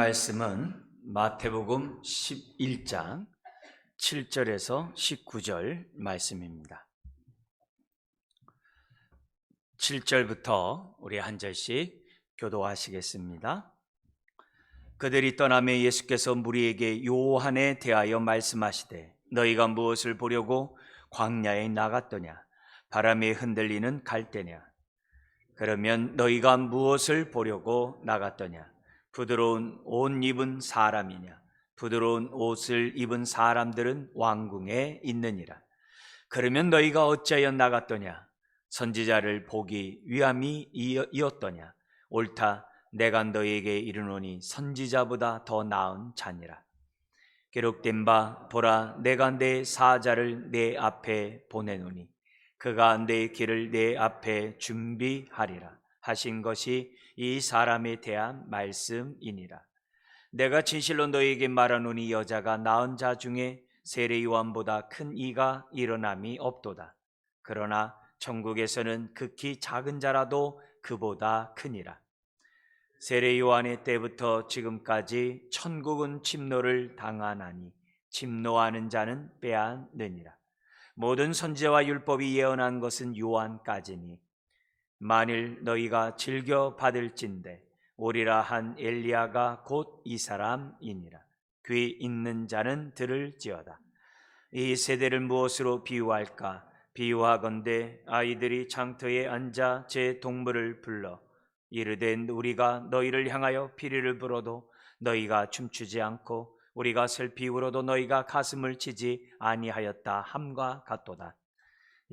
말씀은 마태복음 11장 7절에서 19절 말씀입니다. 7절부터 우리 한 절씩 교도하시겠습니다. 그들이 떠나며 예수께서 무리에게 요한에 대하여 말씀하시되 너희가 무엇을 보려고 광야에 나갔더냐? 바람에 흔들리는 갈대냐? 그러면 너희가 무엇을 보려고 나갔더냐? 부드러운 옷 입은 사람이냐? 부드러운 옷을 입은 사람들은 왕궁에 있느니라. 그러면 너희가 어찌하여 나갔더냐? 선지자를 보기 위함이었더냐? 옳다, 내가 너희에게 이르노니 선지자보다 더 나은 자니라. 기록된 바 보라, 내가 내 사자를 내 앞에 보내노니 그가 내 길을 내 앞에 준비하리라 하신 것이 이 사람에 대한 말씀이니라. 내가 진실로 너희에게 말하노니 여자가 낳은 자 중에 세례 요한보다 큰 이가 일어남이 없도다. 그러나 천국에서는 극히 작은 자라도 그보다 크니라. 세례 요한의 때부터 지금까지 천국은 침노를 당하나니 침노하는 자는 빼앗느니라. 모든 선지자와 율법이 예언한 것은 요한까지니 만일 너희가 즐겨 받을진대 오리라 한 엘리야가 곧 이 사람이니라. 귀 있는 자는 들을지어다. 이 세대를 무엇으로 비유할까? 비유하건대 아이들이 장터에 앉아 제 동물을 불러 이르되 우리가 너희를 향하여 피리를 불어도 너희가 춤추지 않고 우리가 슬피 울어도 너희가 가슴을 치지 아니하였다 함과 같도다.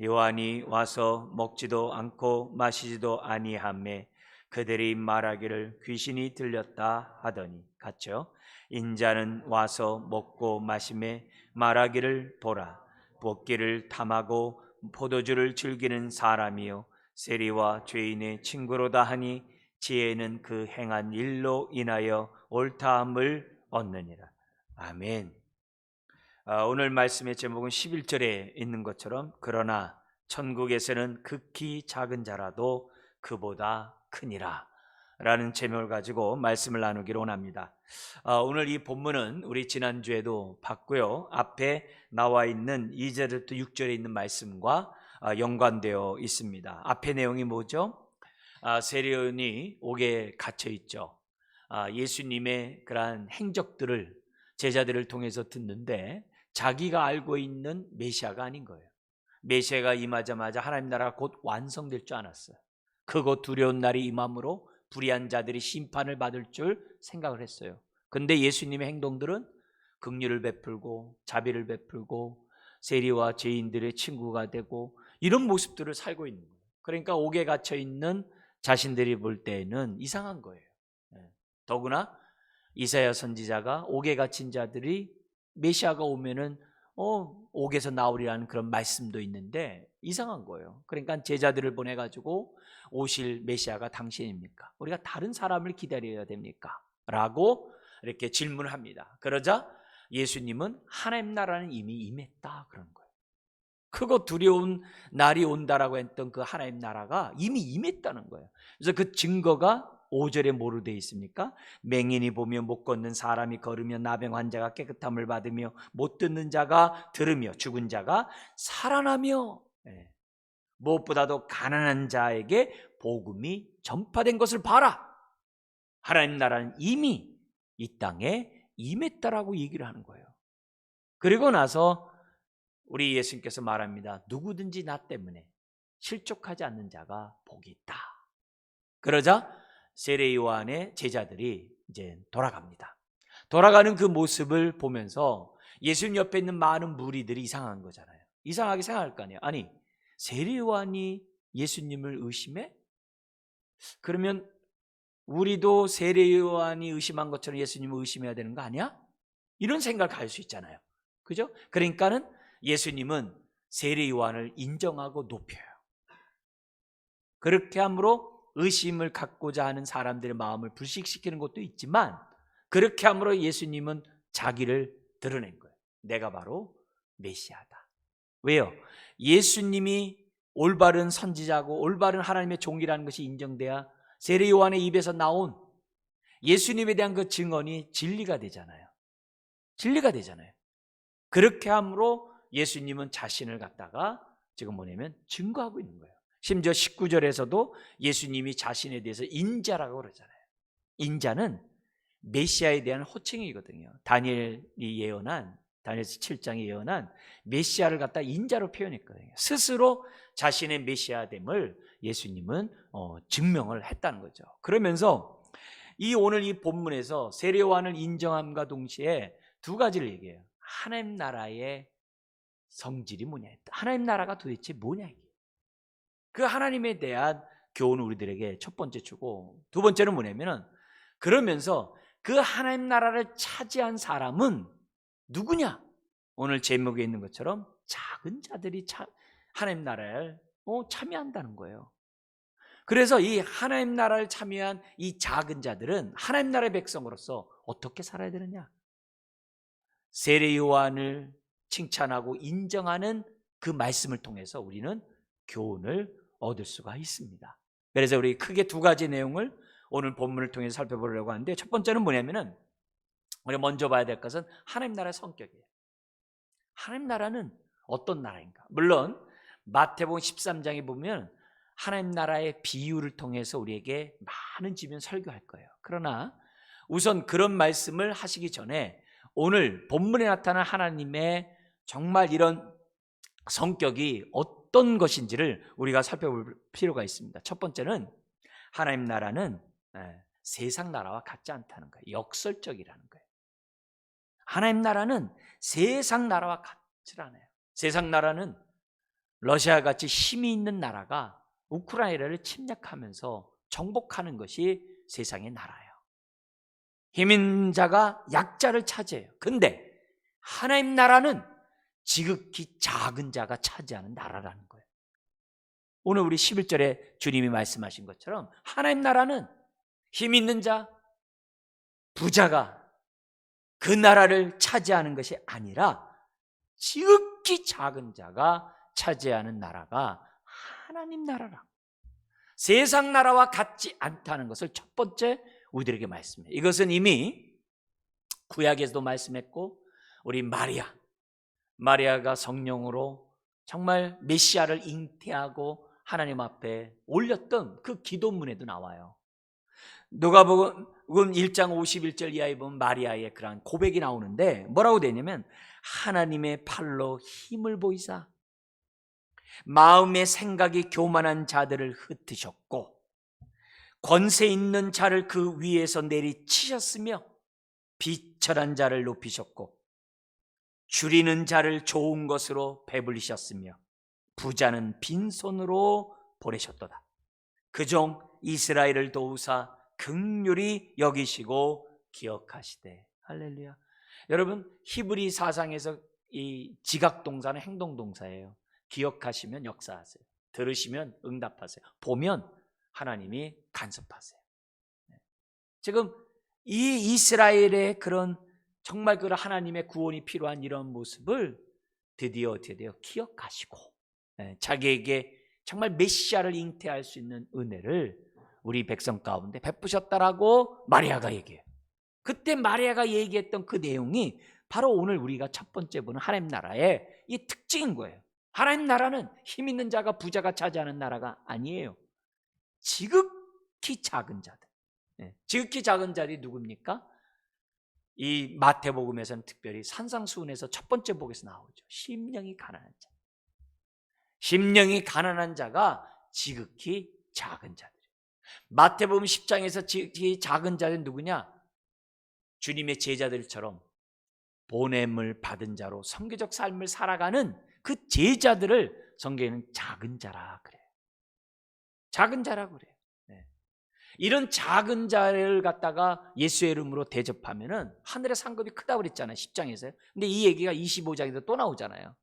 요한이 와서 먹지도 않고 마시지도 아니하매 그들이 말하기를 귀신이 들렸다 하더니 같죠. 인자는 와서 먹고 마시매 말하기를 보라, 먹기를 탐하고 포도주를 즐기는 사람이요 세리와 죄인의 친구로다 하니 지혜는 그 행한 일로 인하여 옳다함을 얻느니라. 아멘. 오늘 말씀의 제목은 11절에 있는 것처럼 그러나 천국에서는 극히 작은 자라도 그보다 크니라 라는 제목을 가지고 말씀을 나누기로 원합니다. 오늘 이 본문은 우리 지난주에도 봤고요, 앞에 나와 있는 2절부터 6절에 있는 말씀과 연관되어 있습니다. 앞의 내용이 뭐죠? 세례요한이 옥에 갇혀 있죠. 예수님의 그러한 행적들을 제자들을 통해서 듣는데 자기가 알고 있는 메시아가 아닌 거예요. 메시아가 임하자마자 하나님 나라가 곧 완성될 줄 알았어요. 크고 두려운 날이 임함으로 불의한 자들이 심판을 받을 줄 생각을 했어요. 그런데 예수님의 행동들은 긍휼을 베풀고 자비를 베풀고 세리와 죄인들의 친구가 되고 이런 모습들을 살고 있는 거예요. 그러니까 옥에 갇혀 있는 자신들이 볼 때는 이상한 거예요. 더구나 이사야 선지자가 옥에 갇힌 자들이 메시아가 오면은 옥에서 나오리라는 그런 말씀도 있는데 이상한 거예요. 그러니까 제자들을 보내가지고 오실 메시아가 당신입니까? 우리가 다른 사람을 기다려야 됩니까? 라고 이렇게 질문을 합니다. 그러자 예수님은 하나님 나라는 이미 임했다 그런 거예요. 크고 두려운 날이 온다라고 했던 그 하나님 나라가 이미 임했다는 거예요. 그래서 그 증거가 5절에 뭐로 되어 있습니까? 맹인이 보며 못 걷는 사람이 걸으며 나병 환자가 깨끗함을 받으며 못 듣는 자가 들으며 죽은 자가 살아나며 무엇보다도 가난한 자에게 복음이 전파된 것을 봐라. 하나님 나라는 이미 이 땅에 임했다라고 얘기를 하는 거예요. 그리고 나서 우리 예수님께서 말합니다. 누구든지 나 때문에 실족하지 않는 자가 복이 있다. 그러자 세례 요한의 제자들이 이제 돌아갑니다. 돌아가는 그 모습을 보면서 예수님 옆에 있는 많은 무리들이 이상한 거잖아요. 이상하게 생각할 거 아니에요. 아니, 세례 요한이 예수님을 의심해? 그러면 우리도 세례 요한이 의심한 것처럼 예수님을 의심해야 되는 거 아니야? 이런 생각을 할 수 있잖아요. 그죠? 그러니까는 예수님은 세례 요한을 인정하고 높여요. 그렇게 함으로 의심을 갖고자 하는 사람들의 마음을 불식시키는 것도 있지만 그렇게 함으로 예수님은 자기를 드러낸 거예요. 내가 바로 메시아다. 왜요? 예수님이 올바른 선지자고 올바른 하나님의 종이라는 것이 인정돼야 세례 요한의 입에서 나온 예수님에 대한 그 증언이 진리가 되잖아요. 진리가 되잖아요. 그렇게 함으로 예수님은 자신을 갖다가 지금 뭐냐면 증거하고 있는 거예요. 심지어 19절에서도 예수님이 자신에 대해서 인자라고 그러잖아요. 인자는 메시아에 대한 호칭이거든요. 다니엘이 예언한, 다니엘서 7장에 예언한 메시아를 갖다 인자로 표현했거든요. 스스로 자신의 메시아됨을 예수님은 증명을 했다는 거죠. 그러면서 오늘 이 본문에서 세례요한을 인정함과 동시에 두 가지를 얘기해요. 하나님 나라의 성질이 뭐냐, 하나님 나라가 도대체 뭐냐, 그 하나님에 대한 교훈을 우리들에게 첫 번째 주고, 두 번째는 뭐냐면은 그러면서 그 하나님 나라를 차지한 사람은 누구냐? 오늘 제목에 있는 것처럼 작은 자들이 하나님 나라를 참여한다는 거예요. 그래서 이 하나님 나라를 참여한 이 작은 자들은 하나님 나라의 백성으로서 어떻게 살아야 되느냐? 세례 요한을 칭찬하고 인정하는 그 말씀을 통해서 우리는 교훈을 얻을 수가 있습니다. 그래서 우리 크게 두 가지 내용을 오늘 본문을 통해서 살펴보려고 하는데, 첫 번째는 뭐냐면은 우리 먼저 봐야 될 것은 하나님 나라의 성격이에요. 하나님 나라는 어떤 나라인가? 물론 마태복음 13장에 보면 하나님 나라의 비유를 통해서 우리에게 많은 지면 설교할 거예요. 그러나 우선 그런 말씀을 하시기 전에 오늘 본문에 나타난 하나님의 정말 이런 성격이 어떤 것인지를 우리가 살펴볼 필요가 있습니다. 첫 번째는 하나님 나라는 세상 나라와 같지 않다는 거예요. 역설적이라는 거예요. 하나님 나라는 세상 나라와 같지 않아요. 세상 나라는 러시아 같이 힘이 있는 나라가 우크라이나를 침략하면서 정복하는 것이 세상의 나라예요. 힘 있는 자가 약자를 차지해요. 근데 하나님 나라는 지극히 작은 자가 차지하는 나라라는 거예요. 오늘 우리 11절에 주님이 말씀하신 것처럼 하나님 나라는 힘 있는 자, 부자가 그 나라를 차지하는 것이 아니라 지극히 작은 자가 차지하는 나라가 하나님 나라라. 세상 나라와 같지 않다는 것을 첫 번째 우리들에게 말씀해요. 이것은 이미 구약에서도 말씀했고, 우리 마리아가 성령으로 정말 메시아를 잉태하고 하나님 앞에 올렸던 그 기도문에도 나와요. 누가복음 1장 51절 이하에 보면 마리아의 그러한 고백이 나오는데 뭐라고 되냐면, 하나님의 팔로 힘을 보이사 마음의 생각이 교만한 자들을 흩으셨고 권세 있는 자를 그 위에서 내리치셨으며 비천한 자를 높이셨고 줄이는 자를 좋은 것으로 배불리셨으며 부자는 빈손으로 보내셨도다. 그종 이스라엘을 도우사 긍휼히 여기시고 기억하시되. 할렐루야. 여러분, 히브리 사상에서 이 지각동사는 행동동사예요. 기억하시면 역사하세요. 들으시면 응답하세요. 보면 하나님이 간섭하세요. 지금 이 이스라엘의 그런 정말 그 하나님의 구원이 필요한 이런 모습을 드디어 기억하시고 자기에게 정말 메시아를 잉태할 수 있는 은혜를 우리 백성 가운데 베푸셨다라고 마리아가 얘기해요. 그때 마리아가 얘기했던 그 내용이 바로 오늘 우리가 첫 번째 보는 하나님 나라의 이 특징인 거예요. 하나님 나라는 힘 있는 자가 부자가 차지하는 나라가 아니에요. 지극히 작은 자들. 지극히 작은 자들이 누굽니까? 이 마태복음에서는 특별히 산상수훈에서 첫 번째 복에서 나오죠. 심령이 가난한 자. 심령이 가난한 자가 지극히 작은 자들. 마태복음 10장에서 지극히 작은 자는 누구냐? 주님의 제자들처럼 보냄을 받은 자로 선교적 삶을 살아가는 그 제자들을 성경에는 작은 자라 그래요. 작은 자라고 그래요. 이런 작은 자를 갖다가 예수의 이름으로 대접하면은 하늘의 상급이 크다고 그랬잖아요. 10장에서요. 근데 이 얘기가 25장에서 또 나오잖아요.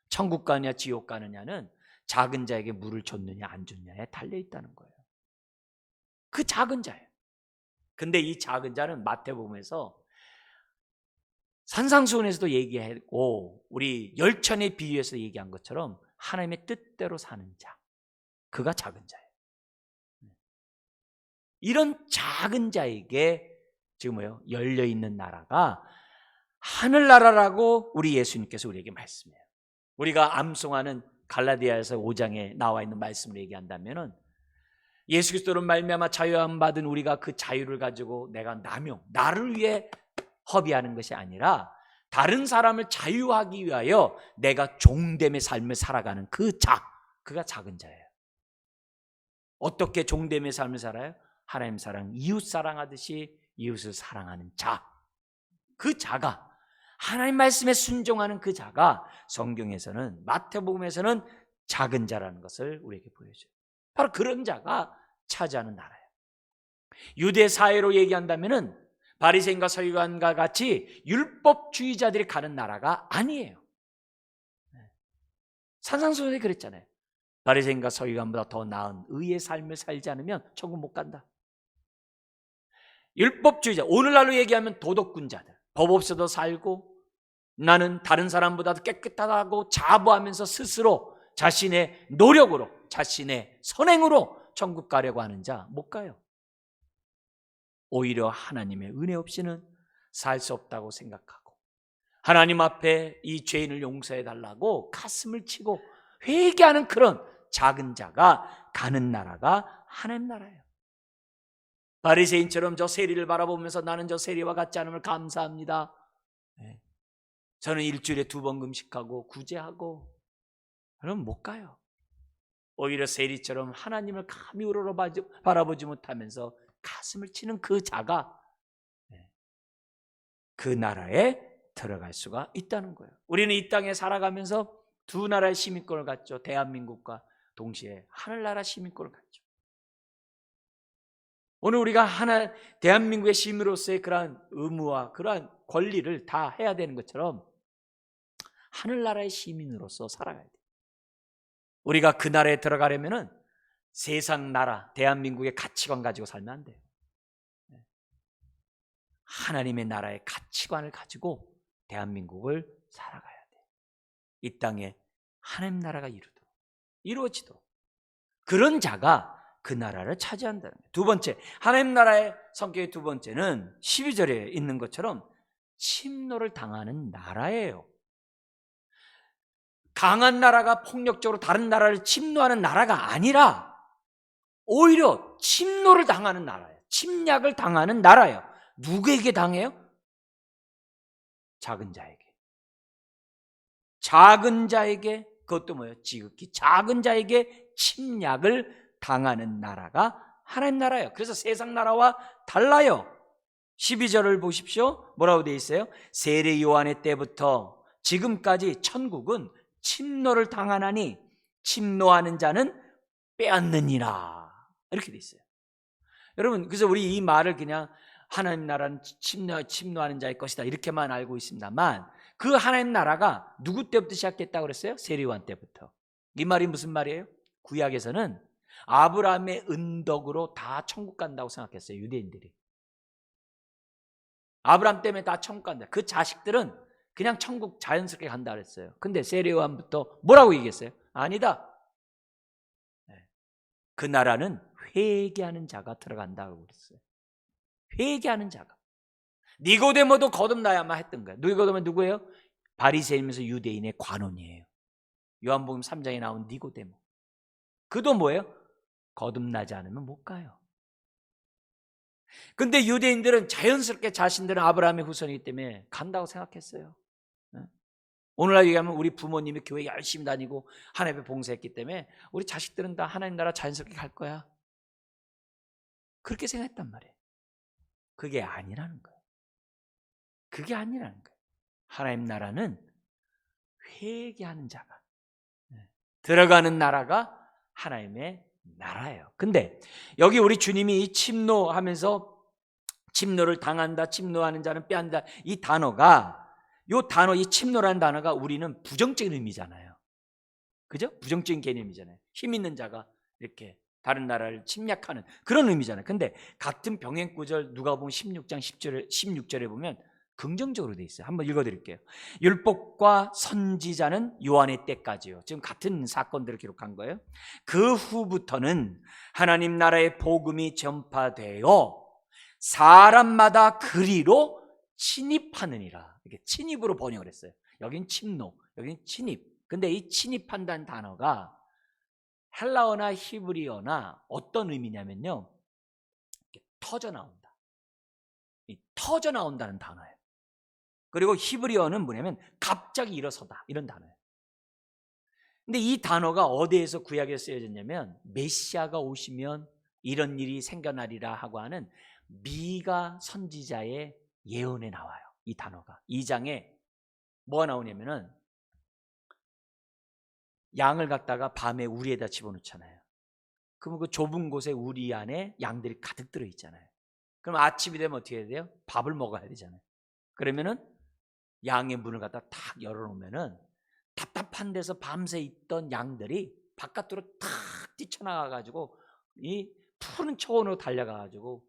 천국 가느냐 지옥 가느냐는 작은 자에게 물을 줬느냐 안 줬느냐에 달려 있다는 거예요. 그 작은 자예요. 근데 이 작은 자는 마태복음에서 산상수훈에서도 얘기했고 우리 열천의 비유에서 얘기한 것처럼 하나님의 뜻대로 사는 자, 그가 작은 자예요. 이런 작은 자에게 지금 뭐예요? 열려있는 나라가 하늘나라라고 우리 예수님께서 우리에게 말씀해요. 우리가 암송하는 갈라디아에서 5장에 나와 있는 말씀을 얘기한다면은 예수 그리스도로 말미암아 자유함 받은 우리가 그 자유를 가지고 내가 나를 위해 허비하는 것이 아니라 다른 사람을 자유하기 위하여 내가 종됨의 삶을 살아가는 그가 작은 자예요. 어떻게 종됨의 삶을 살아요? 하나님 사랑, 이웃 사랑하듯이 이웃을 사랑하는 자. 그 자가, 하나님 말씀에 순종하는 그 자가 성경에서는, 마태복음에서는 작은 자라는 것을 우리에게 보여줘요. 바로 그런 자가 차지하는 나라예요. 유대 사회로 얘기한다면은 바리새인과 서기관과 같이 율법주의자들이 가는 나라가 아니에요. 산상수훈에 그랬잖아요. 바리새인과 서기관보다 더 나은 의의 삶을 살지 않으면 천국 못 간다. 율법주의자, 오늘날로 얘기하면 도덕군자들, 법 없어도 살고 나는 다른 사람보다도 깨끗하다고 자부하면서 스스로 자신의 노력으로, 자신의 선행으로 천국 가려고 하는 자 못 가요. 오히려 하나님의 은혜 없이는 살 수 없다고 생각하고 하나님 앞에 이 죄인을 용서해 달라고 가슴을 치고 회개하는 그런 작은 자가 가는 나라가 하나님 나라예요. 바리새인처럼 저 세리를 바라보면서 나는 저 세리와 같지 않음을 감사합니다. 저는 일주일에 2번 금식하고 구제하고 그럼 못 가요. 오히려 세리처럼 하나님을 감히 우러러 바라보지 못하면서 가슴을 치는 그 자가 그 나라에 들어갈 수가 있다는 거예요. 우리는 이 땅에 살아가면서 두 나라의 시민권을 갖죠. 대한민국과 동시에 하늘나라 시민권을 갖죠. 오늘 우리가 대한민국의 시민으로서의 그러한 의무와 그러한 권리를 다 해야 되는 것처럼 하늘나라의 시민으로서 살아가야 돼요. 우리가 그 나라에 들어가려면은 세상 나라, 대한민국의 가치관 가지고 살면 안 돼요. 하나님의 나라의 가치관을 가지고 대한민국을 살아가야 돼요. 이 땅에 하나님 나라가 이루어지도록 그런 자가 그 나라를 차지한다는 거예요. 두 번째, 하나님 나라의 성격의 두 번째는 12절에 있는 것처럼 침노를 당하는 나라예요. 강한 나라가 폭력적으로 다른 나라를 침노하는 나라가 아니라 오히려 침노를 당하는 나라예요. 침략을 당하는 나라예요. 누구에게 당해요? 작은 자에게. 작은 자에게, 그것도 뭐예요? 지극히 작은 자에게 침략을 당하는 나라가 하나님 나라예요. 그래서 세상 나라와 달라요. 12절을 보십시오. 뭐라고 되어 있어요? 세례 요한의 때부터 지금까지 천국은 침노를 당하나니 침노하는 자는 빼앗느니라. 이렇게 되어 있어요. 여러분, 그래서 우리 이 말을 그냥 하나님 나라는 침노하는 자의 것이다 이렇게만 알고 있습니다만 그 하나님 나라가 누구 때부터 시작됐다고 그랬어요? 세례 요한 때부터. 이 말이 무슨 말이에요? 구약에서는 아브라함의 은덕으로 다 천국 간다고 생각했어요. 유대인들이. 아브라함 때문에 다 천국 간다. 그 자식들은 그냥 천국 자연스럽게 간다 그랬어요. 근데 세례 요한부터 뭐라고 얘기했어요? 아니다. 그 나라는 회개하는 자가 들어간다고 그랬어요. 회개하는 자가. 니고데모도 거듭나야만 했던 거예요. 니고데모 누구예요? 바리새인이면서 유대인의 관원이에요. 요한복음 3장에 나온 니고데모. 그도 뭐예요? 거듭나지 않으면 못 가요. 근데 유대인들은 자연스럽게 자신들은 아브라함의 후손이기 때문에 간다고 생각했어요. 오늘날 얘기하면 우리 부모님이 교회 열심히 다니고 하나님 앞에 봉사했기 때문에 우리 자식들은 다 하나님 나라 자연스럽게 갈 거야. 그렇게 생각했단 말이에요. 그게 아니라는 거예요. 그게 아니라는 거예요. 하나님 나라는 회개하는 자가 들어가는 나라가 하나님의 나라예요. 근데 여기 우리 주님이 이 침노하면서 침노를 당한다, 침노하는 자는 빼앗는다 이 단어가 이 침노라는 단어가 우리는 부정적인 의미잖아요. 그죠? 부정적인 개념이잖아요. 힘 있는 자가 이렇게 다른 나라를 침략하는 그런 의미잖아요. 근데 같은 병행 구절 누가복음 16장 16절에 보면 긍정적으로 돼 있어요. 한번 읽어드릴게요. 율법과 선지자는 요한의 때까지요. 지금 같은 사건들을 기록한 거예요. 그 후부터는 하나님 나라의 복음이 전파되어 사람마다 그리로 침입하느니라. 이렇게 침입으로 번역을 했어요. 여긴 침노, 여긴 침입. 근데 이 침입한다는 단어가 헬라어나 히브리어나 어떤 의미냐면요, 터져 나온다. 터져 나온다는 단어예요. 그리고 히브리어는 뭐냐면 갑자기 일어서다, 이런 단어예요. 근데 이 단어가 어디에서 구약에 쓰여졌냐면 메시아가 오시면 이런 일이 생겨나리라 하고 하는 미가 선지자의 예언에 나와요. 이 단어가 2장에 뭐가 나오냐면은 양을 갖다가 밤에 우리에다 집어넣잖아요. 그러면 그 좁은 곳에 우리 안에 양들이 가득 들어 있잖아요. 그럼 아침이 되면 어떻게 해야 돼요? 밥을 먹어야 되잖아요. 그러면은 양의 문을 갖다 탁 열어놓으면은 답답한 데서 밤새 있던 양들이 바깥으로 탁 뛰쳐나가가지고 이 푸른 초원으로 달려가가지고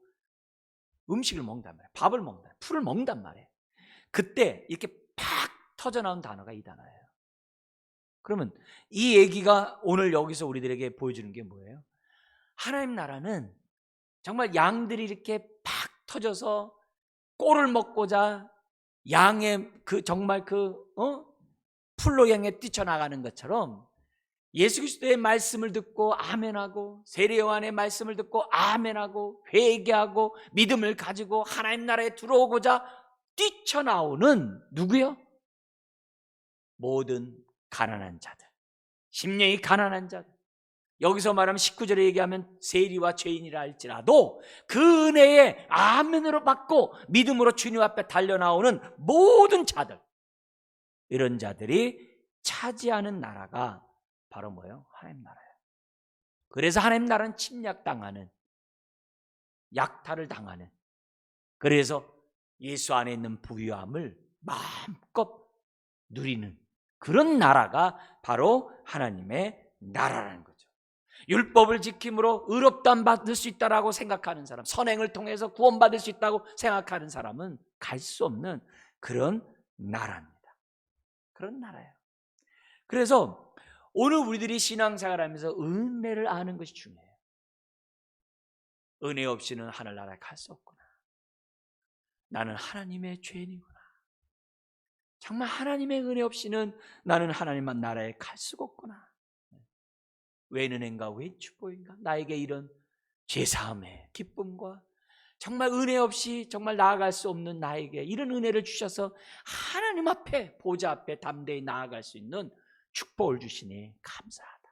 음식을 먹는단 말이에요. 밥을 먹는단 말이에요. 풀을 먹는단 말이에요. 그때 이렇게 팍 터져나온 단어가 이 단어예요. 그러면 이 얘기가 오늘 여기서 우리들에게 보여주는 게 뭐예요? 하나님 나라는 정말 양들이 이렇게 팍 터져서 꼴을 먹고자 양의 정말 풀로 향해 뛰쳐나가는 것처럼 예수 그리스도의 말씀을 듣고 아멘하고 세례 요한의 말씀을 듣고 아멘하고 회개하고 믿음을 가지고 하나님 나라에 들어오고자 뛰쳐나오는 누구요? 모든 가난한 자들, 심령이 가난한 자들, 여기서 말하면 19절에 얘기하면 세리와 죄인이라 할지라도 그 은혜에 아멘으로 받고 믿음으로 주님 앞에 달려나오는 모든 자들, 이런 자들이 차지하는 나라가 바로 뭐예요? 하나님 나라예요. 그래서 하나님 나라는 침략당하는, 약탈을 당하는, 그래서 예수 안에 있는 부유함을 마음껏 누리는 그런 나라가 바로 하나님의 나라라는 거죠. 율법을 지킴으로 의롭다함 받을 수 있다라고 생각하는 사람, 선행을 통해서 구원받을 수 있다고 생각하는 사람은 갈 수 없는 그런 나라입니다. 그런 나라예요. 그래서 오늘 우리들이 신앙생활하면서 은혜를 아는 것이 중요해요. 은혜 없이는 하늘나라에 갈 수 없구나. 나는 하나님의 죄인이구나. 정말 하나님의 은혜 없이는 나는 하나님만 나라에 갈 수가 없구나. 웬 은혜인가, 웬 축복인가, 나에게 이런 죄사함의 기쁨과 정말 은혜 없이 정말 나아갈 수 없는 나에게 이런 은혜를 주셔서 하나님 앞에, 보좌 앞에 담대히 나아갈 수 있는 축복을 주시니 감사하다.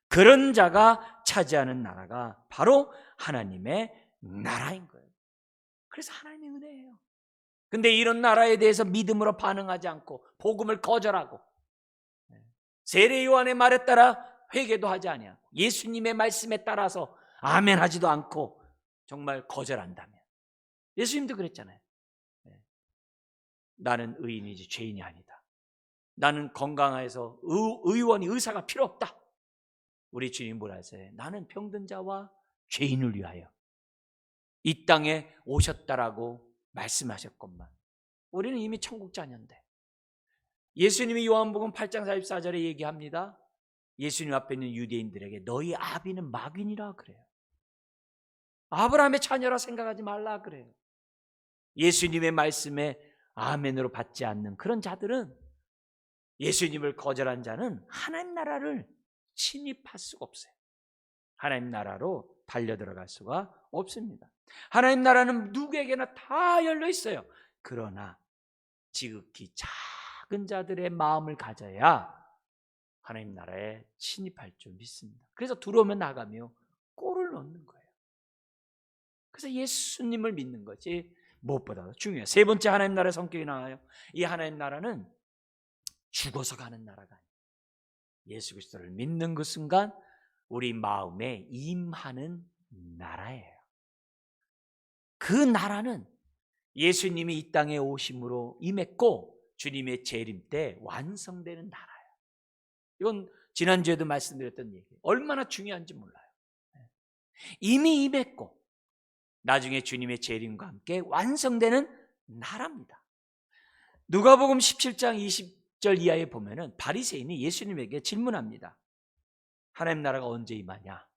그런 자가 차지하는 나라가 바로 하나님의 나라인 거예요. 그래서 하나님의 은혜예요. 근데 이런 나라에 대해서 믿음으로 반응하지 않고 복음을 거절하고 세례 요한의 말에 따라 회개도 하지 아니하고 예수님의 말씀에 따라서 아멘하지도 않고 정말 거절한다면, 예수님도 그랬잖아요. 나는 의인이지 죄인이 아니다. 나는 건강해서 의원이 의사가 필요 없다. 우리 주님 뭐라 하세요? 나는 병든 자와 죄인을 위하여 이 땅에 오셨다라고 말씀하셨건만 우리는 이미 천국 자녀인데, 예수님이 요한복음 8장 44절에 얘기합니다. 예수님 앞에 있는 유대인들에게 너희 아비는 마귀니라 그래요. 아브라함의 자녀라 생각하지 말라 그래요. 예수님의 말씀에 아멘으로 받지 않는 그런 자들은, 예수님을 거절한 자는 하나님 나라를 침입할 수가 없어요. 하나님 나라로 달려들어갈 수가 없습니다. 하나님 나라는 누구에게나 다 열려 있어요. 그러나 지극히 작은 자들의 마음을 가져야 하나님 나라에 침입할 줄 믿습니다. 그래서 들어오면 나가며 골을 넣는 거예요. 그래서 예수님을 믿는 것이 무엇보다 중요해요. 세 번째 하나님 나라의 성격이 나와요. 이 하나님 나라는 죽어서 가는 나라가 아니에요. 예수 그리스도를 믿는 그 순간 우리 마음에 임하는 나라예요. 그 나라는 예수님이 이 땅에 오심으로 임했고 주님의 재림 때 완성되는 나라예요. 이건 지난주에도 말씀드렸던 얘기예요. 얼마나 중요한지 몰라요. 이미 임했고 나중에 주님의 재림과 함께 완성되는 나라입니다. 누가복음 17장 20절 이하에 보면은 바리새인이 예수님에게 질문합니다. 하나님 나라가 언제 임하냐?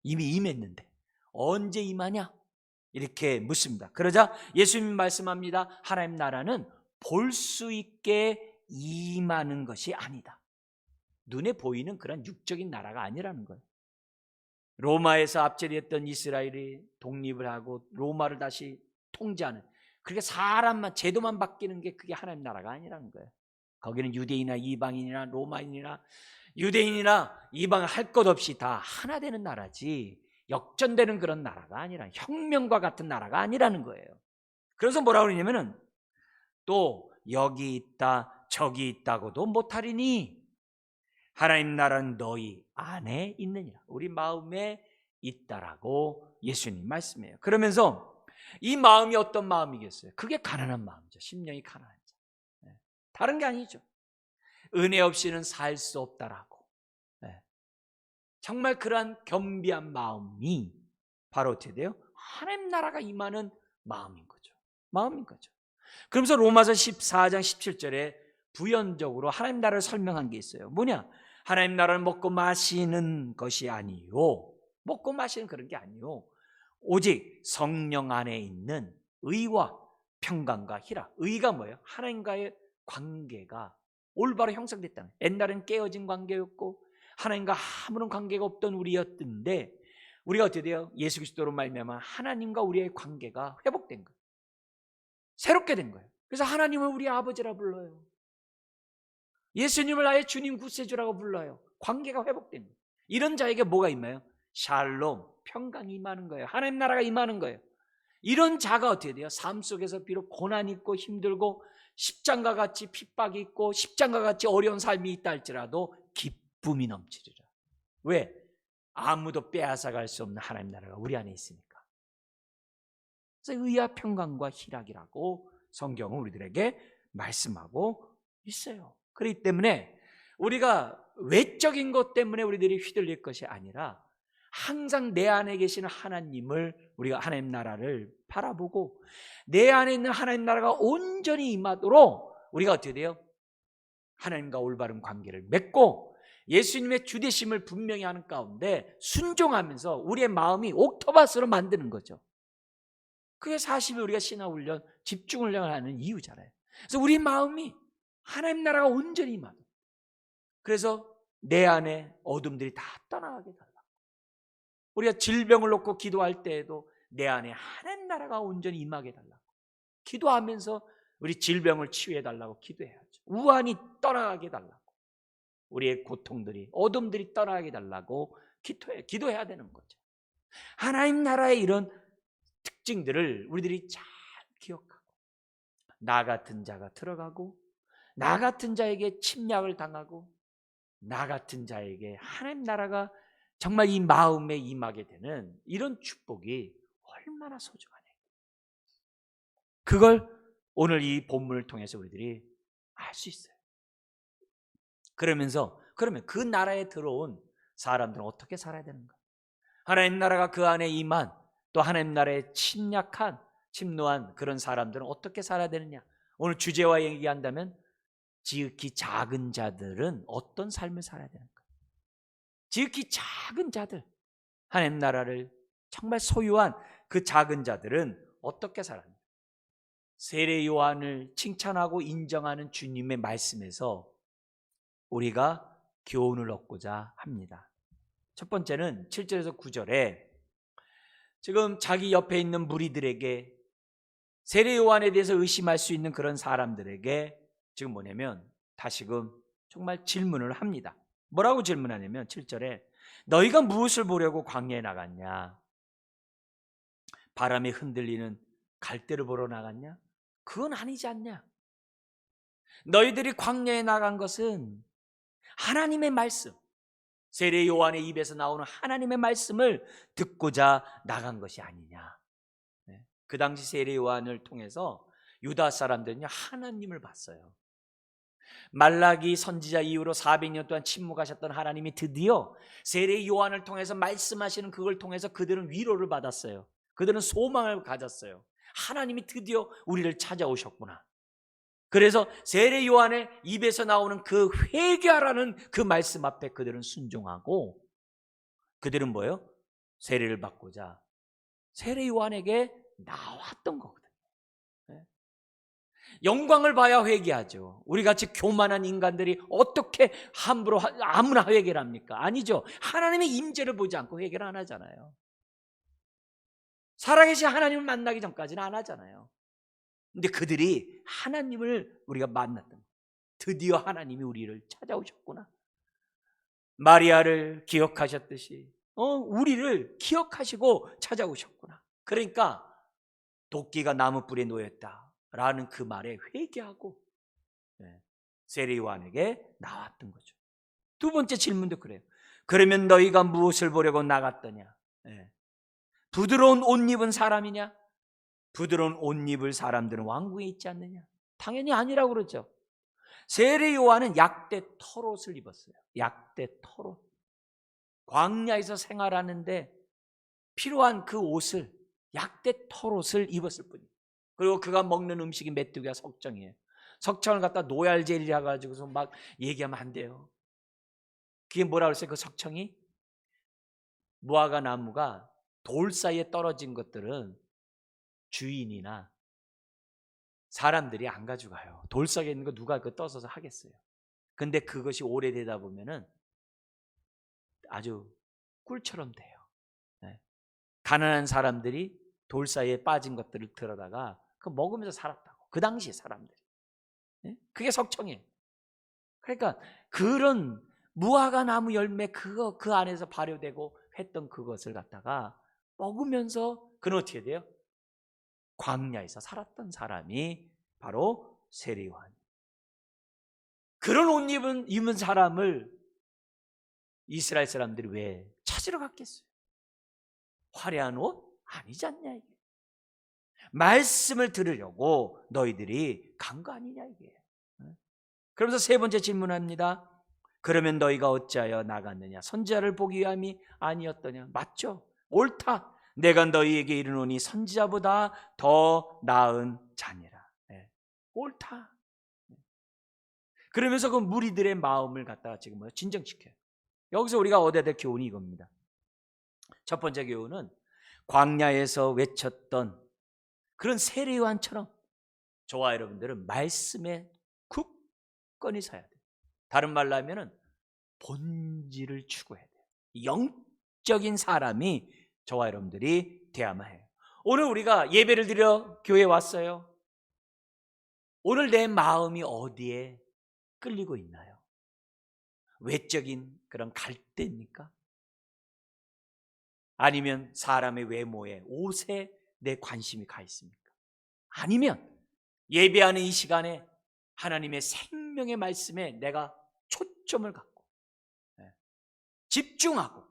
이미 임했는데 언제 임하냐? 이렇게 묻습니다. 그러자 예수님이 말씀합니다. 하나님 나라는 볼 수 있게 임하는 것이 아니다. 눈에 보이는 그런 육적인 나라가 아니라는 거예요. 로마에서 압제했던 이스라엘이 독립을 하고 로마를 다시 통제하는, 그렇게 사람만 제도만 바뀌는 게 그게 하나님 나라가 아니라는 거예요. 거기는 유대인이나 이방인이나 로마인이나 유대인이나 이방인 할 것 없이 다 하나 되는 나라지, 역전되는 그런 나라가 아니라, 혁명과 같은 나라가 아니라는 거예요. 그래서 뭐라고 그러냐면은 또 여기 있다 저기 있다고도 못하리니 하나님 나라는 너희 안에 있느니라. 우리 마음에 있다라고 예수님 말씀해요. 그러면서 이 마음이 어떤 마음이겠어요? 그게 가난한 마음이죠. 심령이 가난한 자. 다른 게 아니죠. 은혜 없이는 살 수 없다라고. 정말 그러한 겸비한 마음이 바로 어떻게 돼요? 하나님 나라가 임하는 마음인 거죠. 마음인 거죠. 그러면서 로마서 14장 17절에 부연적으로 하나님 나라를 설명한 게 있어요. 뭐냐? 하나님 나라를 먹고 마시는 것이 아니요, 먹고 마시는 그런 게 아니요, 오직 성령 안에 있는 의와 평강과 희락. 의가 뭐예요? 하나님과의 관계가 올바로 형성됐다는, 옛날엔 깨어진 관계였고 하나님과 아무런 관계가 없던 우리였던데, 우리가 어떻게 돼요? 예수 그리스도로 말미암아 하나님과 우리의 관계가 회복된 거예요. 새롭게 된 거예요. 그래서 하나님을 우리 아버지라 불러요. 예수님을 나의 주님 구세주라고 불러요. 관계가 회복된 거예요. 이런 자에게 뭐가 임해요? 샬롬, 평강이 임하는 거예요. 하나님 나라가 임하는 거예요. 이런 자가 어떻게 돼요? 삶 속에서 비록 고난이 있고 힘들고 십장과 같이 핍박이 있고 십장과 같이 어려운 삶이 있다 할지라도 기쁨이 넘치리라. 왜? 아무도 빼앗아갈 수 없는 하나님 나라가 우리 안에 있으니까. 그래서 의와 평강과 희락이라고 성경은 우리들에게 말씀하고 있어요. 그렇기 때문에 우리가 외적인 것 때문에 우리들이 휘둘릴 것이 아니라 항상 내 안에 계시는 하나님을, 우리가 하나님 나라를 바라보고 내 안에 있는 하나님 나라가 온전히 임하도록 우리가 어떻게 돼요? 하나님과 올바른 관계를 맺고 예수님의 주되심을 분명히 하는 가운데 순종하면서 우리의 마음이 옥토바스로 만드는 거죠. 그게 사실 우리가 신앙훈련, 집중훈련을 하는 이유잖아요. 그래서 우리 마음이 하나님 나라가 온전히 임하도록, 그래서 내 안에 어둠들이 다 떠나가게 달라고, 우리가 질병을 놓고 기도할 때에도 내 안에 하나님 나라가 온전히 임하게 달라고 기도하면서 우리 질병을 치유해 달라고 기도해야죠. 우환이 떠나가게 달라고, 우리의 고통들이, 어둠들이 떠나게 달라고 기도해야 되는 거죠. 하나님 나라의 이런 특징들을 우리들이 잘 기억하고, 나 같은 자가 들어가고 나 같은 자에게 침략을 당하고 나 같은 자에게 하나님 나라가 정말 이 마음에 임하게 되는 이런 축복이 얼마나 소중하네. 그걸 오늘 이 본문을 통해서 우리들이 알 수 있어요. 그러면 그 나라에 들어온 사람들은 어떻게 살아야 되는가? 하나님 나라가 그 안에 임한, 또 하나님 나라에 침노한 그런 사람들은 어떻게 살아야 되느냐? 오늘 주제와 얘기한다면 지극히 작은 자들은 어떤 삶을 살아야 되는가? 지극히 작은 자들, 하나님 나라를 정말 소유한 그 작은 자들은 어떻게 살아야? 세례 요한을 칭찬하고 인정하는 주님의 말씀에서 우리가 교훈을 얻고자 합니다. 첫 번째는 7절에서 9절에 지금 자기 옆에 있는 무리들에게, 세례 요한에 대해서 의심할 수 있는 그런 사람들에게 지금 뭐냐면 다시금 정말 질문을 합니다. 뭐라고 질문하냐면 7절에 너희가 무엇을 보려고 광야에 나갔냐? 바람에 흔들리는 갈대를 보러 나갔냐? 그건 아니지 않냐? 너희들이 광야에 나간 것은 하나님의 말씀, 세례 요한의 입에서 나오는 하나님의 말씀을 듣고자 나간 것이 아니냐. 그 당시 세례 요한을 통해서 유다 사람들은요 하나님을 봤어요. 말라기 선지자 이후로 400년 동안 침묵하셨던 하나님이 드디어 세례 요한을 통해서 말씀하시는 그걸 통해서 그들은 위로를 받았어요. 그들은 소망을 가졌어요. 하나님이 드디어 우리를 찾아오셨구나. 그래서 세례 요한의 입에서 나오는 그 회개하라는 그 말씀 앞에 그들은 순종하고, 그들은 뭐예요? 세례를 받고자 세례 요한에게 나왔던 거거든요. 영광을 봐야 회개하죠. 우리같이 교만한 인간들이 어떻게 함부로 아무나 회개를 합니까? 아니죠. 하나님의 임재를 보지 않고 회개를 안 하잖아요. 살아계신 하나님을 만나기 전까지는 안 하잖아요. 근데 그들이 하나님을 우리가 만났던 거예요. 드디어 하나님이 우리를 찾아오셨구나. 마리아를 기억하셨듯이 우리를 기억하시고 찾아오셨구나. 그러니까 도끼가 나무 뿔에 놓였다라는 그 말에 회개하고 세례요한에게 나왔던 거죠. 두 번째 질문도 그래요. 그러면 너희가 무엇을 보려고 나갔더냐? 부드러운 옷 입은 사람이냐? 부드러운 옷 입을 사람들은 왕궁에 있지 않느냐? 당연히 아니라고 그러죠. 세례 요한은 약대 털옷을 입었어요. 약대 털옷. 광야에서 생활하는데 필요한 그 옷을, 약대 털옷을 입었을 뿐이에요. 그리고 그가 먹는 음식이 메뚜기와 석청이에요. 석청을 갖다 노얄젤리라 가지고서 막 얘기하면 안 돼요. 그게 뭐라 그랬어요? 그 석청이? 무화과 나무가 돌 사이에 떨어진 것들은 주인이나 사람들이 안 가져가요. 돌 사이에 있는 거 누가 그 떠서서 하겠어요. 근데 그것이 오래되다 보면은 아주 꿀처럼 돼요. 가난한 사람들이 돌 사이에 빠진 것들을 들어다가 그 먹으면서 살았다고. 그 당시 사람들이. 그게 석청이에요. 그러니까 그런 무화과 나무 열매 그거 그 안에서 발효되고 했던 그것을 갖다가 먹으면서 그는 어떻게 돼요? 광야에서 살았던 사람이 바로 세례 요한. 그런 옷 입은 사람을 이스라엘 사람들이 왜 찾으러 갔겠어요? 화려한 옷 아니지 않냐 이게. 말씀을 들으려고 너희들이 간 거 아니냐 이게. 그러면서 세 번째 질문합니다. 그러면 너희가 어찌하여 나갔느냐? 선지자를 보기 위함이 아니었더냐? 맞죠? 옳다. 내가 너희에게 이르노니 선지자보다 더 나은 자니라. 옳다. 그러면서 그 무리들의 마음을 갖다가 지금 진정시켜요. 여기서 우리가 얻어야 될 교훈이 이겁니다. 첫 번째 교훈은 광야에서 외쳤던 그런 세례 요한처럼 저와 여러분들은 말씀에 굳건히 서야 돼요. 다른 말로 하면은 본질을 추구해야 돼요. 영적인 사람이 저와 여러분들이 돼야만 해요. 오늘 우리가 예배를 드려 교회에 왔어요. 오늘 내 마음이 어디에 끌리고 있나요? 외적인 그런 갈대입니까? 아니면 사람의 외모에, 옷에 내 관심이 가 있습니까? 아니면 예배하는 이 시간에 하나님의 생명의 말씀에 내가 초점을 갖고 집중하고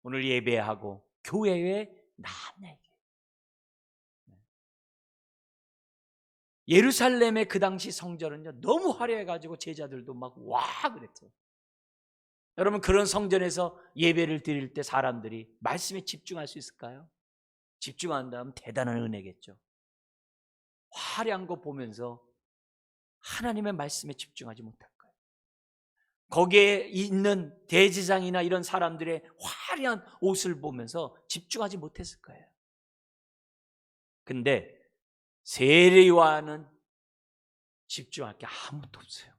오늘 예배하고 교회에 나왔냐 이게. 예루살렘의 그 당시 성전은요 너무 화려해가지고 제자들도 막 와 그랬어요. 여러분 그런 성전에서 예배를 드릴 때 사람들이 말씀에 집중할 수 있을까요? 집중한다면 대단한 은혜겠죠. 화려한 거 보면서 하나님의 말씀에 집중하지 못할 거예요. 거기에 있는 대제사장이나 이런 사람들의 화려한 옷을 보면서 집중하지 못했을 거예요. 근데 세례 요한은 집중할 게 아무것도 없어요.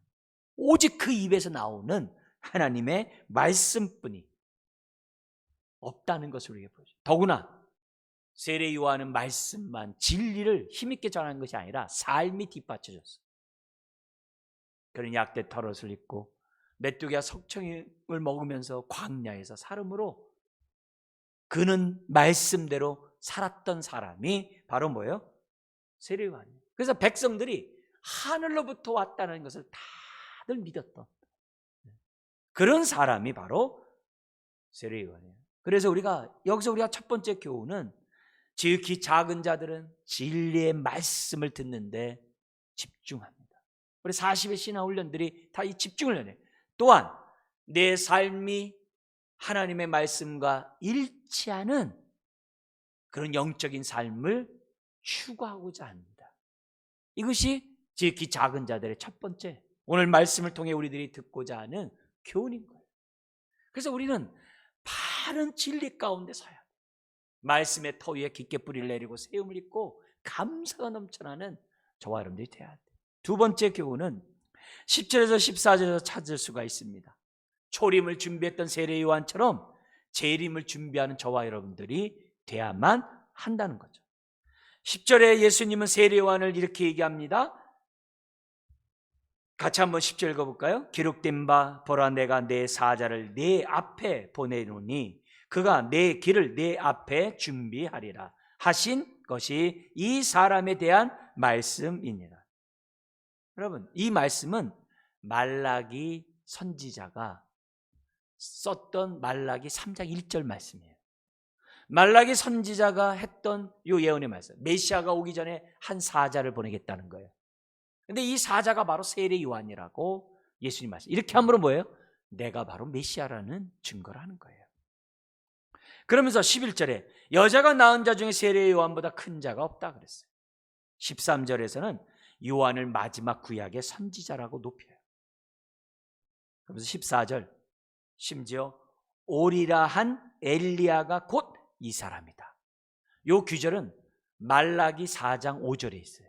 오직 그 입에서 나오는 하나님의 말씀뿐이 없다는 것을 우리에게 보여줘요. 더구나 세례 요한은 말씀만 진리를 힘있게 전하는 것이 아니라 삶이 뒷받쳐졌어요. 그는 약대 털옷을 입고 메뚜기와 석청을 먹으면서 광야에서 살음으로 그는 말씀대로 살았던 사람이 바로 뭐예요? 세례 요한이에요. 그래서 백성들이 하늘로부터 왔다는 것을 다들 믿었던 그런 사람이 바로 세례 요한이에요. 그래서 여기서 우리가 첫 번째 교훈은 지극히 작은 자들은 진리의 말씀을 듣는데 집중합니다. 우리 40의 신앙 훈련들이 다 이 집중을 해요. 또한 내 삶이 하나님의 말씀과 일치하는 그런 영적인 삶을 추구하고자 합니다. 이것이 지극히 작은 자들의 첫 번째 오늘 말씀을 통해 우리들이 듣고자 하는 교훈인 거예요. 그래서 우리는 바른 진리 가운데 서야 돼요. 말씀의 터 위에 깊게 뿌리를 내리고 세움을 입고 감사가 넘쳐나는 저와 여러분들이 되어야 돼요. 두 번째 교훈은 10절에서 14절에서 찾을 수가 있습니다. 초림을 준비했던 세례 요한처럼 재림을 준비하는 저와 여러분들이 돼야만 한다는 거죠. 10절에 예수님은 세례 요한을 이렇게 얘기합니다. 같이 한번 10절 읽어볼까요? 기록된 바 보라 내가 내 사자를 내 앞에 보내노니 그가 내 길을 내 앞에 준비하리라 하신 것이 이 사람에 대한 말씀입니다. 여러분, 이 말씀은 말라기 선지자가 썼던 말라기 3장 1절 말씀이에요. 말라기 선지자가 했던 이 예언의 말씀, 메시아가 오기 전에 한 사자를 보내겠다는 거예요. 근데 이 사자가 바로 세례 요한이라고 예수님 말씀. 이렇게 함으로 뭐예요? 내가 바로 메시아라는 증거를 하는 거예요. 그러면서 11절에 여자가 낳은 자 중에 세례 요한보다 큰 자가 없다 그랬어요. 13절에서는 요한을 마지막 구약의 선지자라고 높여요. 그러면서 14절 심지어 오리라 한 엘리야가 곧 이 사람이다. 이 규절은 말라기 4장 5절에 있어요.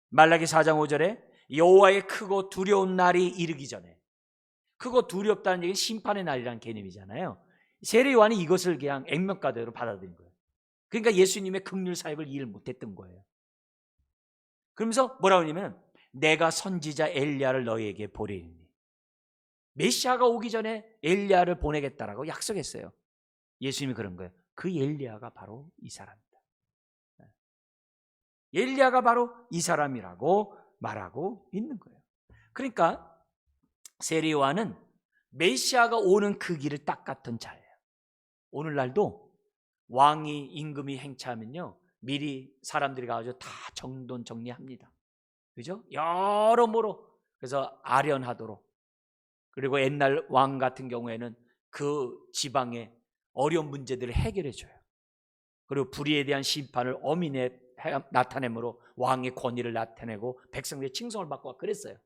말라기 4장 5절에 여호와의 크고 두려운 날이 이르기 전에, 크고 두렵다는 얘기는 심판의 날이라는 개념이잖아요. 세례 요한이 이것을 그냥 액면가대로 받아들인 거예요. 그러니까 예수님의 긍휼 사역을 이해를 못했던 거예요. 그러면서 뭐라고 하냐면 내가 선지자 엘리야를 너희에게 보내리니, 메시아가 오기 전에 엘리야를 보내겠다라고 약속했어요. 예수님이 그런 거예요. 그 엘리야가 바로 이 사람이다. 엘리야가 바로 이 사람이라고 말하고 있는 거예요. 그러니까 세례 요한은 메시아가 오는 그 길을 딱 같은 자예요. 오늘날도 왕이 임금이 행차하면요, 미리 사람들이 가서 다 정돈 정리합니다. 그죠? 여러모로. 그래서 아련하도록. 그리고 옛날 왕 같은 경우에는 그 지방의 어려운 문제들을 해결해 줘요. 그리고 불의에 대한 심판을 엄히 나타내므로 왕의 권위를 나타내고 백성들의 칭송을 받고 그랬어요.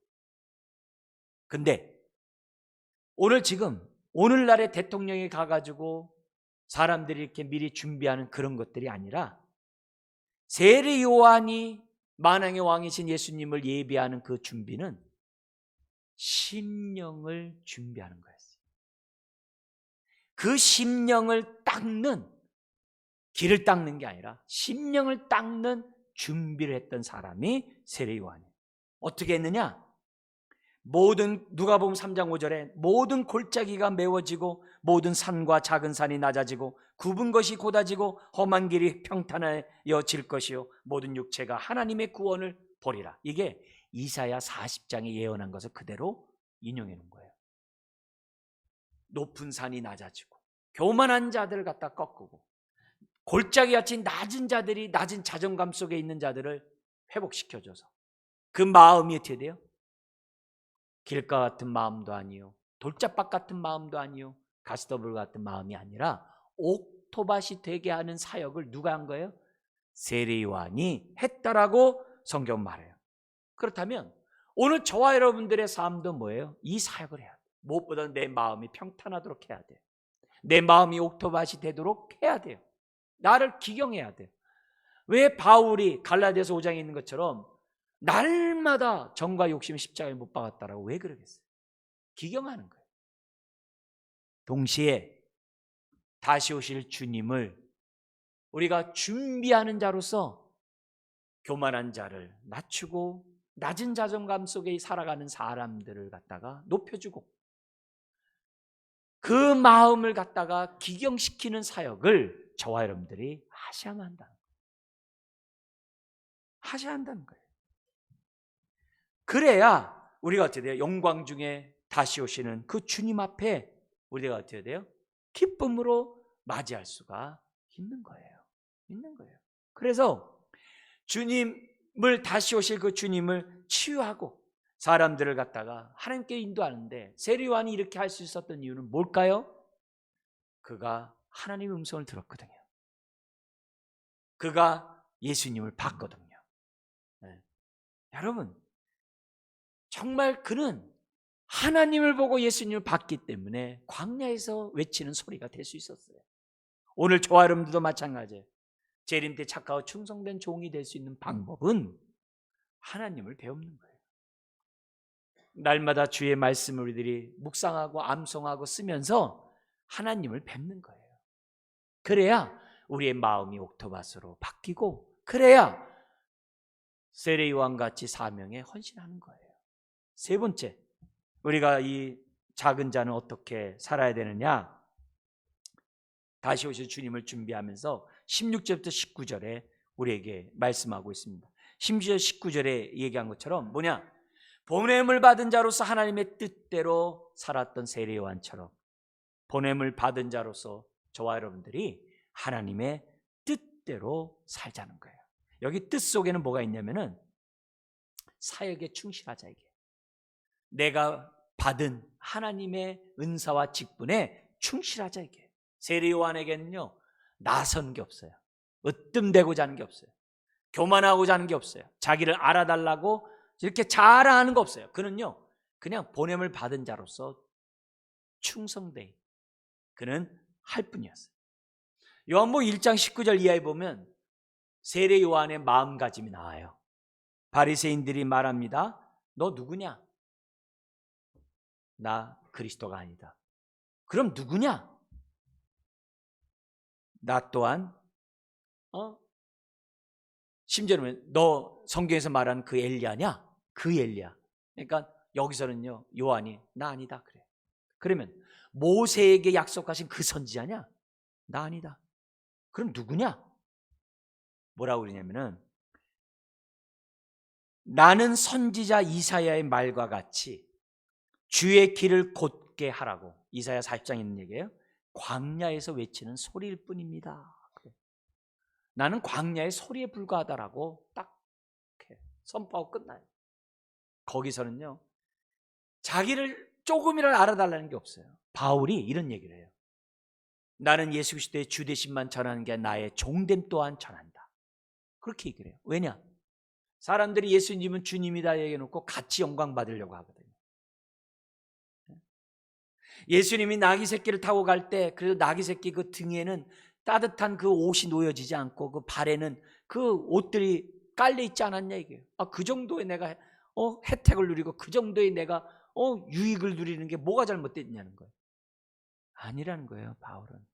근데 지금 오늘날의 대통령이 가가지고 사람들이 이렇게 미리 준비하는 그런 것들이 아니라 세례 요한이 만왕의 왕이신 예수님을 예비하는 그 준비는 심령을 준비하는 거였어요. 그 심령을 닦는, 길을 닦는 게 아니라 심령을 닦는 준비를 했던 사람이 세례 요한이에요. 어떻게 했느냐? 누가복음 3장 5절에 모든 골짜기가 메워지고 모든 산과 작은 산이 낮아지고 굽은 것이 곧아지고 험한 길이 평탄해질 것이요 모든 육체가 하나님의 구원을 보리라. 이게 이사야 40장에 예언한 것을 그대로 인용해 놓은 거예요. 높은 산이 낮아지고 교만한 자들을 갖다 꺾고 골짜기같이 낮은 자들이 낮은 자존감 속에 있는 자들을 회복시켜줘서 그 마음이 어떻게 돼요? 길가 같은 마음도 아니요, 돌짝밭 같은 마음도 아니요, 가시더불 같은 마음이 아니라 옥토밭이 되게 하는 사역을 누가 한 거예요? 세례 요한이 했다라고 성경 말해요. 그렇다면 오늘 저와 여러분들의 삶도 뭐예요? 이 사역을 해야 돼요. 무엇보다 내 마음이 평탄하도록 해야 돼요. 내 마음이 옥토밭이 되도록 해야 돼요. 나를 기경해야 돼요. 왜 바울이 갈라디아서 5장에 있는 것처럼 날마다 정과 욕심이 십자가에 못 박았다라고 왜 그러겠어요? 기경하는 거예요. 동시에 다시 오실 주님을 우리가 준비하는 자로서 교만한 자를 낮추고 낮은 자존감 속에 살아가는 사람들을 갖다가 높여주고 그 마음을 갖다가 기경시키는 사역을 저와 여러분들이 하셔야만 한다는 거예요. 하셔야 한다는 거예요. 그래야 우리가 어떻게 돼요? 영광 중에 다시 오시는 그 주님 앞에 우리가 어떻게 돼요? 기쁨으로 맞이할 수가 있는 거예요. 있는 거예요. 그래서 주님을 다시 오실 그 주님을 치유하고 사람들을 갖다가 하나님께 인도하는데 세례 요한이 이렇게 할 수 있었던 이유는 뭘까요? 그가 하나님의 음성을 들었거든요. 그가 예수님을 봤거든요. 네. 여러분, 정말 그는 하나님을 보고 예수님을 봤기 때문에 광야에서 외치는 소리가 될 수 있었어요. 오늘 저와 여러분들도 마찬가지예요. 재림 때 착하고 충성된 종이 될 수 있는 방법은 하나님을 배우는 거예요. 날마다 주의 말씀을 우리들이 묵상하고 암송하고 쓰면서 하나님을 뵙는 거예요. 그래야 우리의 마음이 옥토바스로 바뀌고, 그래야 세례요한같이 사명에 헌신하는 거예요. 세 번째, 우리가 이 작은 자는 어떻게 살아야 되느냐? 다시 오실 주님을 준비하면서 16절부터 19절에 우리에게 말씀하고 있습니다. 심지어 19절에 얘기한 것처럼 뭐냐? 보냄을 받은 자로서 하나님의 뜻대로 살았던 세례 요한처럼 보냄을 받은 자로서 저와 여러분들이 하나님의 뜻대로 살자는 거예요. 여기 뜻 속에는 뭐가 있냐면은 사역에 충실하자, 이게. 내가 받은 하나님의 은사와 직분에 충실하자, 이게. 세례 요한에게는요, 나선 게 없어요. 으뜸되고자 하는 게 없어요. 교만하고자 하는 게 없어요. 자기를 알아달라고 이렇게 자랑하는 거 없어요. 그는요, 그냥 보냄을 받은 자로서 충성되이 그는 할 뿐이었어요. 요한복음 1장 19절 이하에 보면 세례 요한의 마음가짐이 나와요. 바리새인들이 말합니다. 너 누구냐? 나 그리스도가 아니다. 그럼 누구냐? 나 또한 심지어는 너 성경에서 말하는 그 엘리야냐? 그 엘리야. 그러니까 여기서는요, 요한이 나 아니다 그래. 그러면 모세에게 약속하신 그 선지자냐? 나 아니다. 그럼 누구냐? 뭐라고 그러냐면은 나는 선지자 이사야의 말과 같이 주의 길을 곧게 하라고, 이사야 40장에 있는 얘기예요. 광야에서 외치는 소리일 뿐입니다. 나는 광야의 소리에 불과하다라고 딱 이렇게 선포하고 끝나요. 거기서는요, 자기를 조금이라도 알아달라는 게 없어요. 바울이 이런 얘기를 해요. 나는 예수 그리스도의 주되심만 전하는 게 나의 종됨 또한 전한다. 그렇게 얘기를 해요. 왜냐? 사람들이 예수님은 주님이다 얘기해놓고 같이 영광 받으려고 하거든요. 예수님이 나귀 새끼를 타고 갈 때, 그래도 나귀 새끼 그 등에는 따뜻한 그 옷이 놓여지지 않고 그 발에는 그 옷들이 깔려 있지 않았냐 이게요. 그 정도의 내가 혜택을 누리고 그 정도의 내가 유익을 누리는 게 뭐가 잘못됐냐는 거예요. 아니라는 거예요. 바울은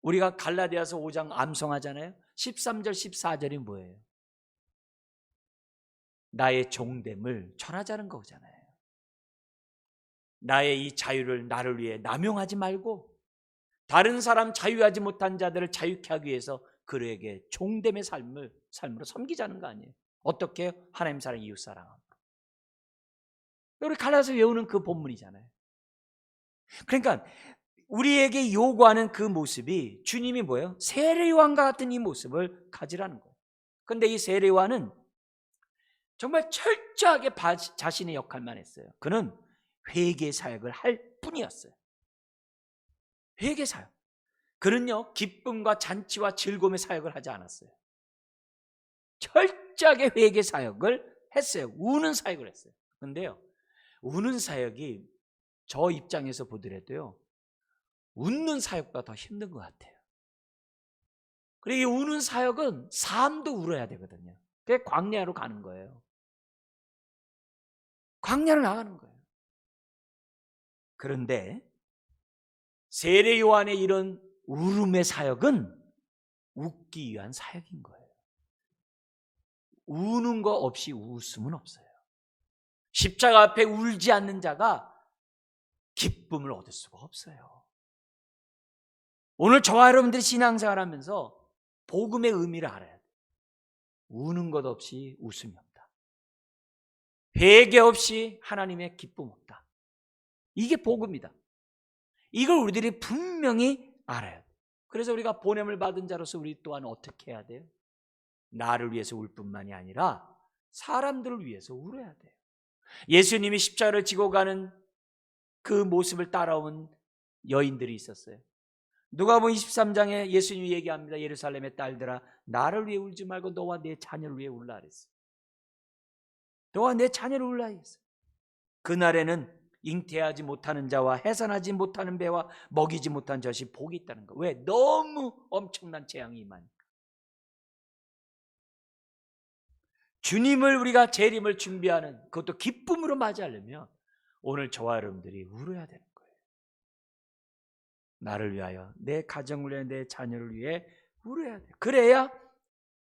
우리가 갈라디아서 5장 암송하잖아요. 13절 14절이 뭐예요? 나의 종됨을 전하자는 거잖아요. 나의 이 자유를 나를 위해 남용하지 말고 다른 사람 자유하지 못한 자들을 자유케 하기 위해서 그에게 종됨의 삶으로 섬기자는 거 아니에요. 어떻게 해요? 하나님 사랑, 이웃 사랑함으로. 우리 갈라디아서 외우는 그 본문이잖아요. 그러니까 우리에게 요구하는 그 모습이 주님이 뭐예요? 세례요한과 같은 이 모습을 가지라는 거예요. 그런데 이 세례요한은 정말 철저하게 자신의 역할만 했어요. 그는 회개 사역을 할 뿐이었어요. 회개 사역. 그는요, 기쁨과 잔치와 즐거움의 사역을 하지 않았어요. 철저하게 회개 사역을 했어요. 우는 사역을 했어요. 그런데요, 우는 사역이 저 입장에서 보더라도요, 웃는 사역보다 더 힘든 것 같아요. 그리고 이 우는 사역은 삶도 울어야 되거든요. 그게 광야로 가는 거예요. 광야로 나가는 거예요. 그런데 세례 요한의 이런 울음의 사역은 웃기 위한 사역인 거예요. 우는 거 없이 웃음은 없어요. 십자가 앞에 울지 않는 자가 기쁨을 얻을 수가 없어요. 오늘 저와 여러분들이 신앙생활 하면서 복음의 의미를 알아야 돼요. 우는 것 없이 웃음이 없다. 회개 없이 하나님의 기쁨 없다. 이게 복음이다. 이걸 우리들이 분명히 알아야 돼요. 그래서 우리가 보냄을 받은 자로서 우리 또한 어떻게 해야 돼요? 나를 위해서 울 뿐만이 아니라 사람들을 위해서 울어야 돼요. 예수님이 십자가를 지고 가는 그 모습을 따라온 여인들이 있었어요. 누가복음 23장에 예수님이 얘기합니다. 예루살렘의 딸들아, 나를 위해 울지 말고 너와 내 자녀를 위해 울라 그랬어요. 너와 내 자녀를 울라 했어요. 그날에는 잉태하지 못하는 자와 해산하지 못하는 배와 먹이지 못한 젖이 복이 있다는 거. 왜? 너무 엄청난 재앙이 임하니까. 주님을 우리가 재림을 준비하는, 그것도 기쁨으로 맞이하려면 오늘 저와 여러분들이 울어야 되는 거예요. 나를 위하여, 내 가정을 위하여, 내 자녀를 위해 울어야 돼요. 그래야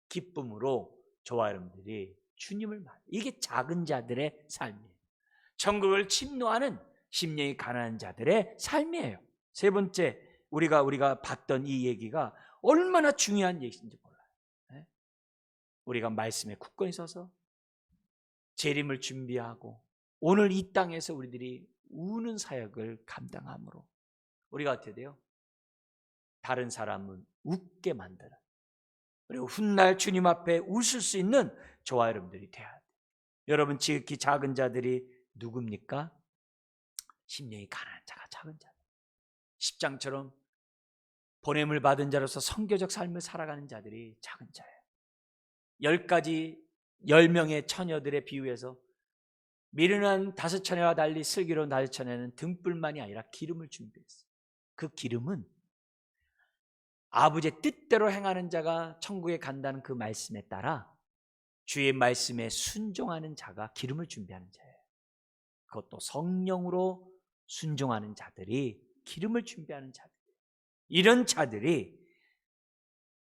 기쁨으로 저와 여러분들이 주님을 맞아요. 이게 작은 자들의 삶이에요. 천국을 침노하는 심령이 가난한 자들의 삶이에요. 세 번째, 우리가 봤던 이 얘기가 얼마나 중요한 얘기인지 몰라요. 우리가 말씀에 굳건히 서서 재림을 준비하고 오늘 이 땅에서 우리들이 우는 사역을 감당함으로 우리가 어떻게 돼요? 다른 사람은 웃게 만드는, 그리고 훗날 주님 앞에 웃을 수 있는 저와 여러분들이 돼야 돼요. 여러분, 지극히 작은 자들이 누굽니까? 심령이 가난한 자가 작은 자. 10장처럼 보냄을 받은 자로서 선교적 삶을 살아가는 자들이 작은 자예요. 10명의 처녀들의 비유에서 미련한 5처녀와 달리 슬기로운 5처녀는 등불만이 아니라 기름을 준비했어요. 그 기름은 아버지의 뜻대로 행하는 자가 천국에 간다는 그 말씀에 따라 주의 말씀에 순종하는 자가 기름을 준비하는 자예요. 그것도 성령으로 순종하는 자들이 기름을 준비하는 자들이에요. 이런 자들이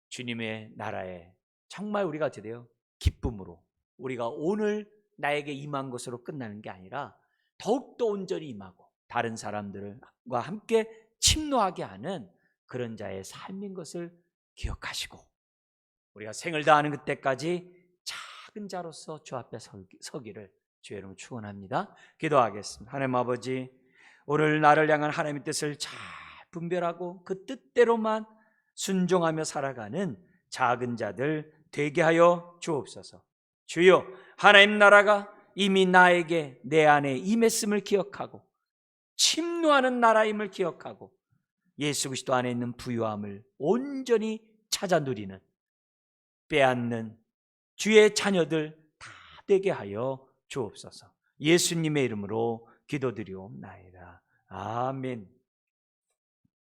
주님의 나라에 정말 우리가 어떻게 돼요? 기쁨으로, 우리가 오늘 나에게 임한 것으로 끝나는 게 아니라 더욱더 온전히 임하고 다른 사람들과 함께 침노하게 하는 그런 자의 삶인 것을 기억하시고 우리가 생을 다하는 그때까지 작은 자로서 주 앞에 서기를 주의 이름으로 축원합니다. 기도하겠습니다. 하나님 아버지, 오늘 나를 향한 하나님의 뜻을 잘 분별하고 그 뜻대로만 순종하며 살아가는 작은 자들 되게 하여 주옵소서. 주여, 하나님 나라가 이미 나에게 내 안에 임했음을 기억하고 침노하는 나라임을 기억하고 예수 그리스도 안에 있는 부유함을 온전히 찾아 누리는, 빼앗는 주의 자녀들 다 되게 하여 주옵소서. 예수님의 이름으로 기도드리옵나이다. 아멘.